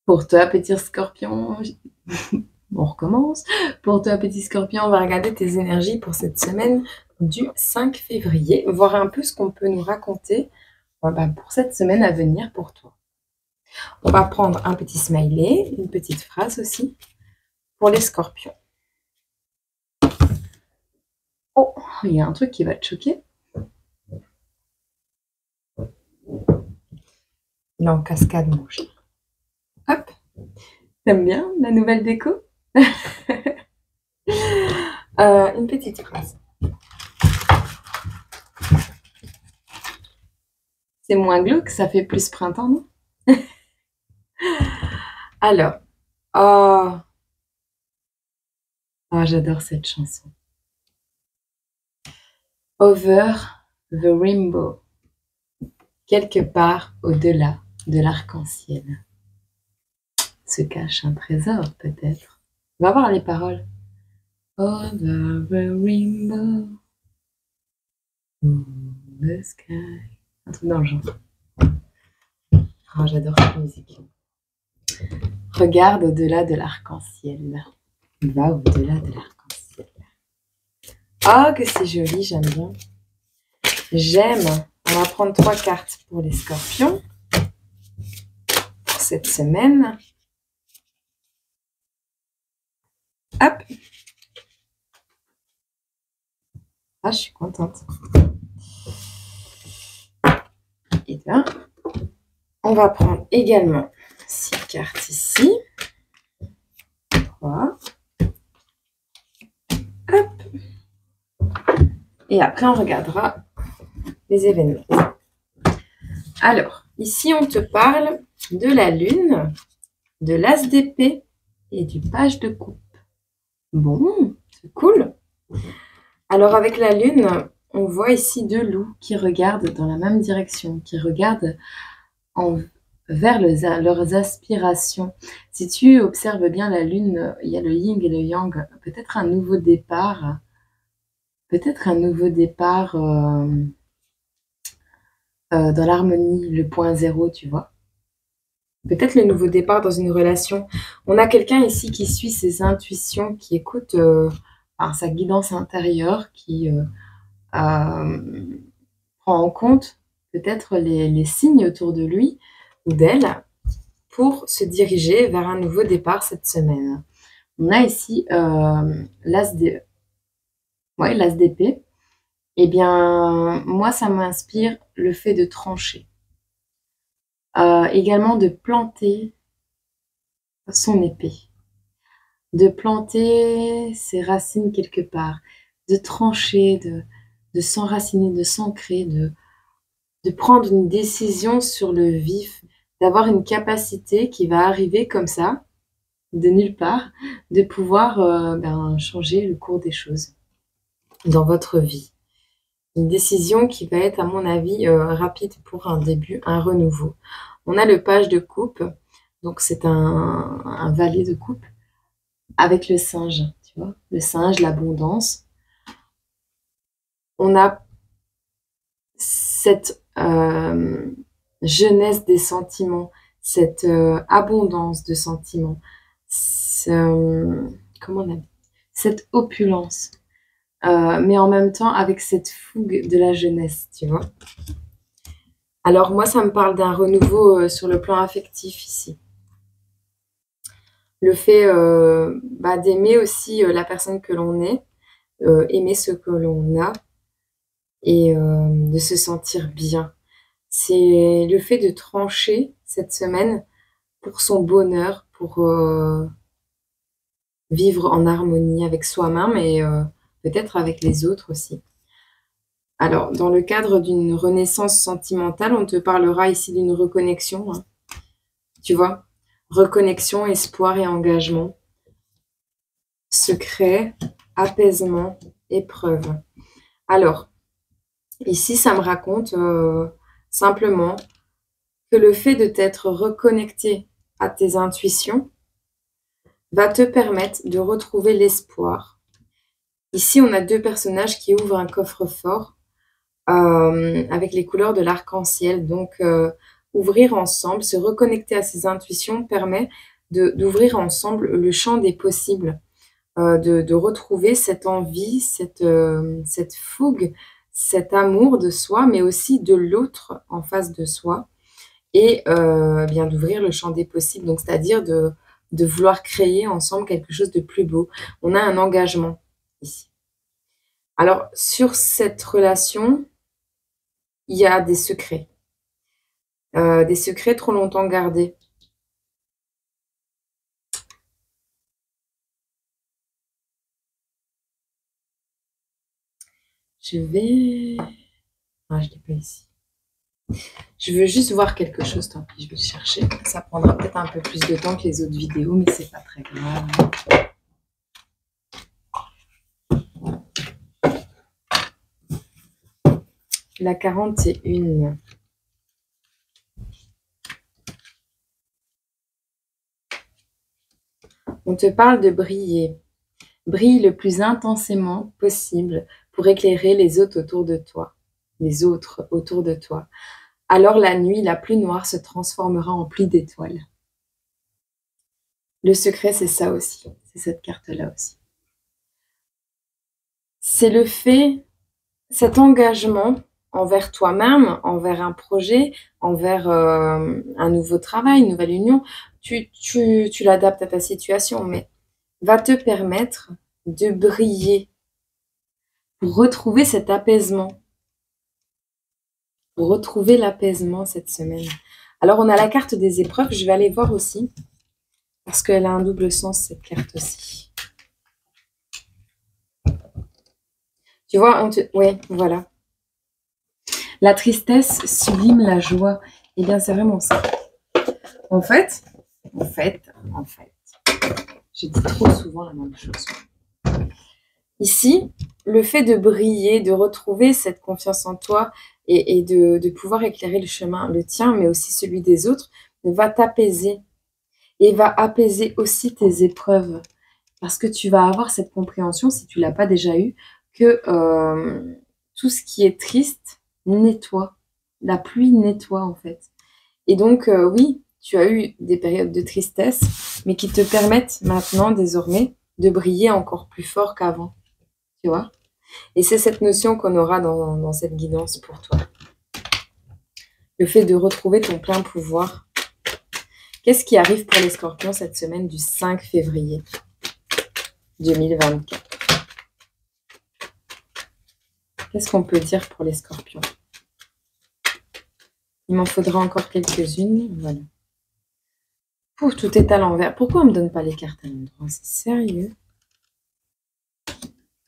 Pour toi, petit scorpion, on recommence. Pour toi, petit scorpion, on va regarder tes énergies pour cette semaine du 5 février, voir un peu ce qu'on peut nous raconter pour cette semaine à venir pour toi. On va prendre un petit smiley, une petite phrase aussi pour les scorpions. Oh, il y a un truc qui va te choquer. Il est en cascade, mon chien. Hop, t'aimes bien la nouvelle déco? Une petite phrase. C'est moins glauque, ça fait plus printemps, non? Alors, oh, j'adore cette chanson. Over the rainbow, quelque part au-delà de l'arc-en-ciel, se cache un trésor peut-être. On va voir les paroles. Over the rainbow, the sky. Un truc dans le genre. Oh, j'adore cette musique. Regarde au-delà de l'arc-en-ciel. Va au-delà de l'arc-en-ciel. Oh, que c'est joli, j'aime bien. J'aime. On va prendre 3 cartes pour les scorpions pour cette semaine. Hop. Ah, je suis contente. Et bien, on va prendre également 6 cartes ici. 3. Hop. Et après, on regardera les événements. Alors, ici, on te parle de la lune, de l'as d'épée et du page de coupe. Bon, c'est cool. Alors, avec la lune, on voit ici 2 loups qui regardent dans la même direction, qui regardent vers leurs aspirations. Si tu observes bien la lune, il y a le yin et le yang, peut-être un nouveau départ, dans l'harmonie, le point zéro, tu vois. Peut-être le nouveau départ dans une relation. On a quelqu'un ici qui suit ses intuitions, qui écoute sa guidance intérieure, qui prend en compte peut-être les signes autour de lui ou d'elle pour se diriger vers un nouveau départ cette semaine. On a ici l'as d'épée. Eh bien, moi, ça m'inspire le fait de trancher. Également de planter son épée. De planter ses racines quelque part. De trancher, de s'enraciner, de s'ancrer, de prendre une décision sur le vif, d'avoir une capacité qui va arriver comme ça, de nulle part, de pouvoir changer le cours des choses dans votre vie. Une décision qui va être, à mon avis, rapide pour un début, un renouveau. On a le page de coupe, donc c'est un valet de coupe avec le singe, tu vois, le singe, l'abondance. On a cette jeunesse des sentiments, cette abondance de sentiments, cette opulence, mais en même temps avec cette fougue de la jeunesse, tu vois. Alors moi, ça me parle d'un renouveau sur le plan affectif ici. Le fait d'aimer aussi la personne que l'on est, aimer ce que l'on a et de se sentir bien. C'est le fait de trancher cette semaine pour son bonheur, pour vivre en harmonie avec soi-même et peut-être avec les autres aussi. Alors, dans le cadre d'une renaissance sentimentale, on te parlera ici d'une reconnexion, hein. Tu vois, reconnexion, espoir et engagement, secret, apaisement, épreuve. Alors, ici, ça me raconte simplement que le fait de t'être reconnecté à tes intuitions va te permettre de retrouver l'espoir. Ici, on a 2 personnages qui ouvrent un coffre-fort avec les couleurs de l'arc-en-ciel. Donc, ouvrir ensemble, se reconnecter à ses intuitions permet d'ouvrir ensemble le champ des possibles, de retrouver cette envie, cette fougue, cet amour de soi, mais aussi de l'autre en face de soi et bien d'ouvrir le champ des possibles. Donc c'est-à-dire de vouloir créer ensemble quelque chose de plus beau. On a un engagement ici. Alors sur cette relation, il y a des secrets trop longtemps gardés. Je vais... Ah, je l'ai pas ici. Je veux juste voir quelque chose, tant pis, je vais le chercher. Ça prendra peut-être un peu plus de temps que les autres vidéos, mais c'est pas très grave. La 41. On te parle de briller. Brille le plus intensément possible pour éclairer les autres autour de toi. Les autres autour de toi. Alors la nuit la plus noire se transformera en pluie d'étoiles. Le secret, c'est ça aussi. C'est cette carte-là aussi. C'est le fait, cet engagement envers toi-même, envers un projet, envers un nouveau travail, une nouvelle union. Tu l'adaptes à ta situation, mais va te permettre de briller pour retrouver cet apaisement. Pour retrouver l'apaisement cette semaine. Alors, on a la carte des épreuves. Je vais aller voir aussi. Parce qu'elle a un double sens, cette carte aussi. Tu vois, ouais, voilà. La tristesse sublime la joie. Eh bien, c'est vraiment ça. En fait, je dis trop souvent la même chose. Ici, le fait de briller, de retrouver cette confiance en toi et de pouvoir éclairer le chemin, le tien, mais aussi celui des autres, va t'apaiser et va apaiser aussi tes épreuves. Parce que tu vas avoir cette compréhension, si tu ne l'as pas déjà eu, que tout ce qui est triste nettoie. La pluie nettoie, en fait. Et donc, oui, tu as eu des périodes de tristesse, mais qui te permettent maintenant, désormais, de briller encore plus fort qu'avant. Tu vois? Et c'est cette notion qu'on aura dans cette guidance pour toi. Le fait de retrouver ton plein pouvoir. Qu'est-ce qui arrive pour les scorpions cette semaine du 5 février 2024? Qu'est-ce qu'on peut dire pour les scorpions? Il m'en faudra encore quelques-unes. Voilà. Pouf, tout est à l'envers. Pourquoi on ne me donne pas les cartes à l'endroit? C'est sérieux?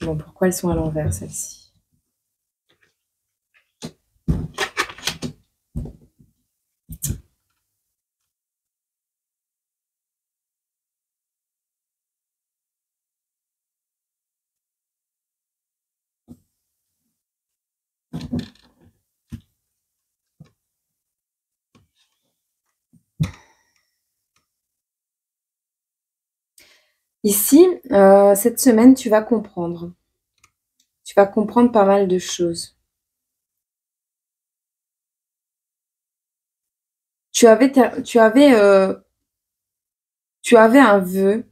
Bon, pourquoi elles sont à l'envers, celles-ci? Ici, cette semaine, tu vas comprendre. Tu vas comprendre pas mal de choses. Tu avais un vœu.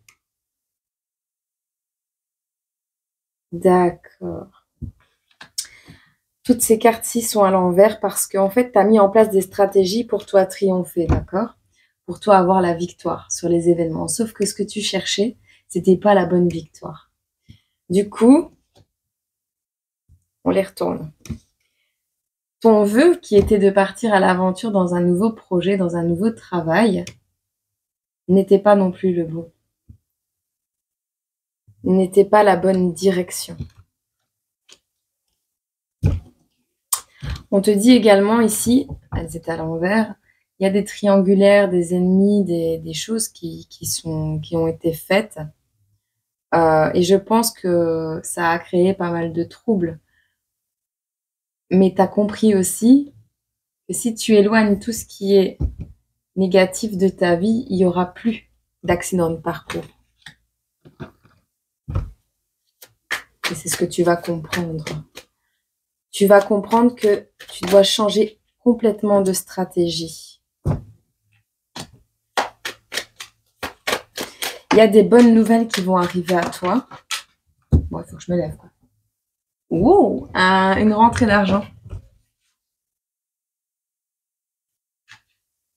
D'accord. Toutes ces cartes-ci sont à l'envers parce qu'en fait, tu as mis en place des stratégies pour toi triompher, d'accord? Pour toi avoir la victoire sur les événements. Sauf que ce que tu cherchais, c'était pas la bonne victoire. Du coup, on les retourne. Ton vœu, qui était de partir à l'aventure dans un nouveau projet, dans un nouveau travail, n'était pas non plus le bon. N'était pas la bonne direction. On te dit également ici, elles étaient à l'envers, il y a des triangulaires, des ennemis, des choses qui ont été faites. Et je pense que ça a créé pas mal de troubles. Mais tu as compris aussi que si tu éloignes tout ce qui est négatif de ta vie, il n'y aura plus d'accident de parcours. Et c'est ce que tu vas comprendre. Tu vas comprendre que tu dois changer complètement de stratégie. Il y a des bonnes nouvelles qui vont arriver à toi. Bon, il faut que je me lève, quoi. Wow, une rentrée d'argent.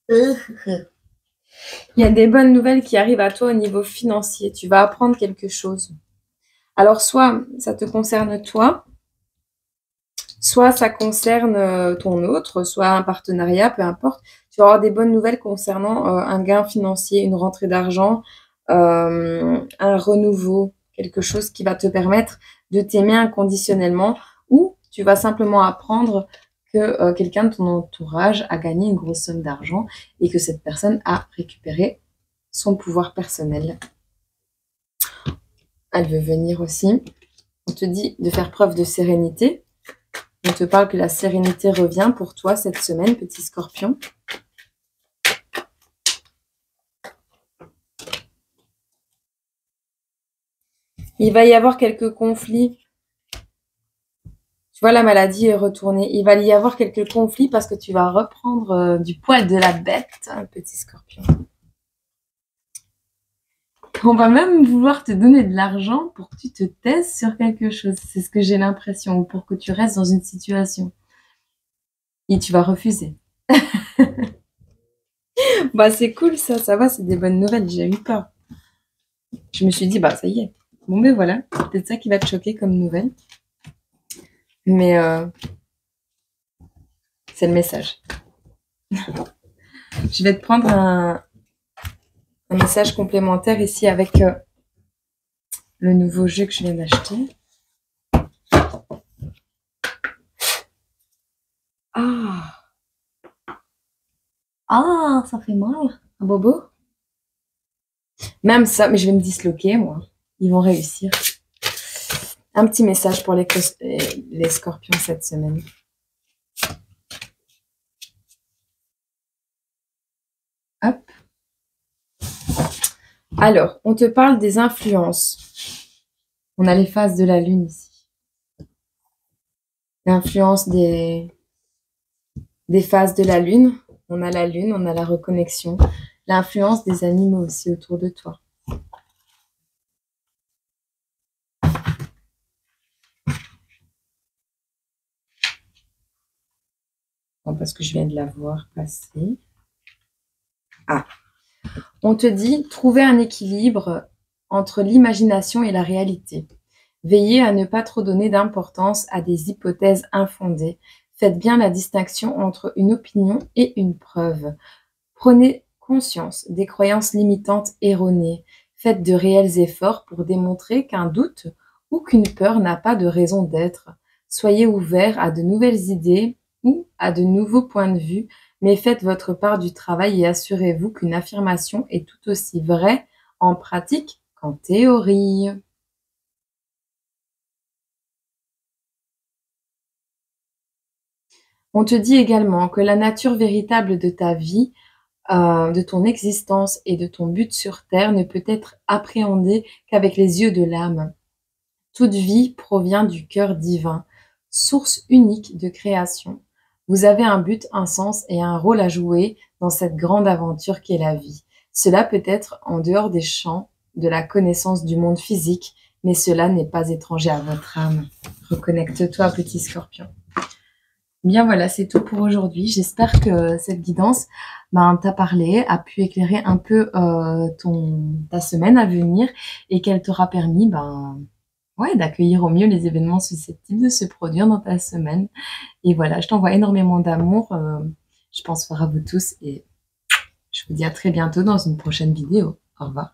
Il y a des bonnes nouvelles qui arrivent à toi au niveau financier. Tu vas apprendre quelque chose. Alors, soit ça te concerne toi, soit ça concerne ton autre, soit un partenariat, peu importe. Tu vas avoir des bonnes nouvelles concernant un gain financier, une rentrée d'argent, un renouveau, quelque chose qui va te permettre de t'aimer inconditionnellement, ou tu vas simplement apprendre que quelqu'un de ton entourage a gagné une grosse somme d'argent et que cette personne a récupéré son pouvoir personnel. Elle veut venir aussi. On te dit de faire preuve de sérénité. On te parle que la sérénité revient pour toi cette semaine, petit scorpion. Il va y avoir quelques conflits. Tu vois, la maladie est retournée. Il va y avoir quelques conflits parce que tu vas reprendre du poil de la bête, hein, petit scorpion. On va même vouloir te donner de l'argent pour que tu te taises sur quelque chose. C'est ce que j'ai l'impression. Ou pour que tu restes dans une situation. Et tu vas refuser. Bah, c'est cool ça va, c'est des bonnes nouvelles. J'ai eu peur. Je me suis dit, bah, ça y est. Bon, ben voilà. C'est peut-être ça qui va te choquer comme nouvelle. Mais c'est le message. Je vais te prendre un message complémentaire ici avec le nouveau jeu que je viens d'acheter. Ah, ça fait mal. Un bobo. Même ça, mais je vais me disloquer, moi. Ils vont réussir. Un petit message pour les scorpions cette semaine. Hop. Alors, on te parle des influences. On a les phases de la lune ici. L'influence des phases de la lune. On a la lune, on a la reconnexion. L'influence des animaux aussi autour de toi. Bon, parce que je viens de la voir passer. Ah. On te dit, trouver un équilibre entre l'imagination et la réalité. Veillez à ne pas trop donner d'importance à des hypothèses infondées. Faites bien la distinction entre une opinion et une preuve. Prenez conscience des croyances limitantes erronées. Faites de réels efforts pour démontrer qu'un doute ou qu'une peur n'a pas de raison d'être. Soyez ouverts à de nouvelles idées ou à de nouveaux points de vue, mais faites votre part du travail et assurez-vous qu'une affirmation est tout aussi vraie en pratique qu'en théorie. On te dit également que la nature véritable de ta vie, de ton existence et de ton but sur Terre ne peut être appréhendée qu'avec les yeux de l'âme. Toute vie provient du cœur divin, source unique de création. Vous avez un but, un sens et un rôle à jouer dans cette grande aventure qu'est la vie. Cela peut être en dehors des champs de la connaissance du monde physique, mais cela n'est pas étranger à votre âme. Reconnecte-toi, petit scorpion. Bien voilà, c'est tout pour aujourd'hui. J'espère que cette guidance t'a parlé, a pu éclairer un peu ta semaine à venir et qu'elle t'aura permis d'accueillir au mieux les événements susceptibles de se produire dans ta semaine. Et voilà, je t'envoie énormément d'amour, je pense fort à vous tous et je vous dis à très bientôt dans une prochaine vidéo. Au revoir.